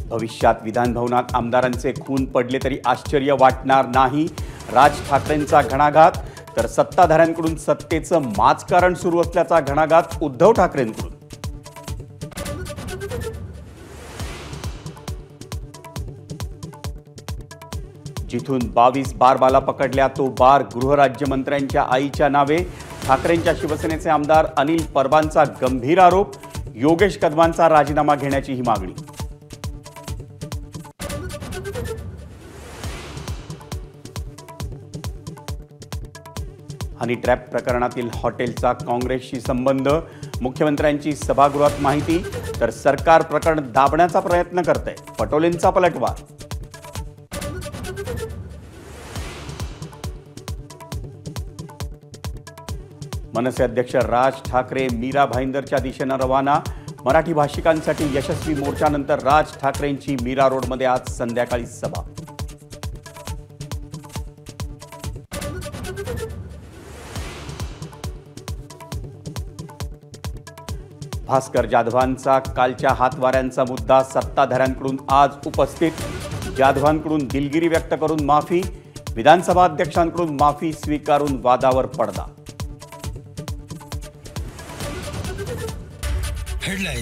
भविष्यात विधान भवनात आमदारांचे खून पडले तरी आश्चर्य वाटणार नाही, राज ठाकरेंचा घणाघात. तर सत्ताधाऱ्यांकडून सत्तेचं माजकारण सुरू असल्याचा घणाघात उद्धव ठाकरेंकडून. जिथून 22 बारबाला पकडल्या तो बार गृहराज्यमंत्र्यांच्या आईच्या नावे. ठाकरेंच्या शिवसेनेचे आमदार अनिल परबांचा गंभीर आरोप. योगेश कदमांचा राजीनामा घेण्याची ही मागणी. हनी ट्रॅप प्रकरणातील हॉटेलचा काँग्रेसशी संबंध. मुख्यमंत्र्यांची सभागृहात माहिती. तर सरकार प्रकरण दाबण्याचा प्रयत्न करते, पटोलेंचा पलटवार. मनसे अध्यक्ष राज ठाकरे मीरा भाईंदरच्या दिशेनं रवाना. मराठी भाषिकांसाठी यशस्वी मोर्चानंतर राज ठाकरेंची मीरा रोडमध्ये आज संध्याकाळी सभा. भास्कर जाधवांचा कालच्या हातवाऱ्यांचा मुद्दा सत्ताधाऱ्यांकडून आज उपस्थित. जाधवांकडून दिलगिरी व्यक्त करून माफी. विधानसभा अध्यक्षांकडून माफी स्वीकारून वादावर पडदा. हेडलाइन्स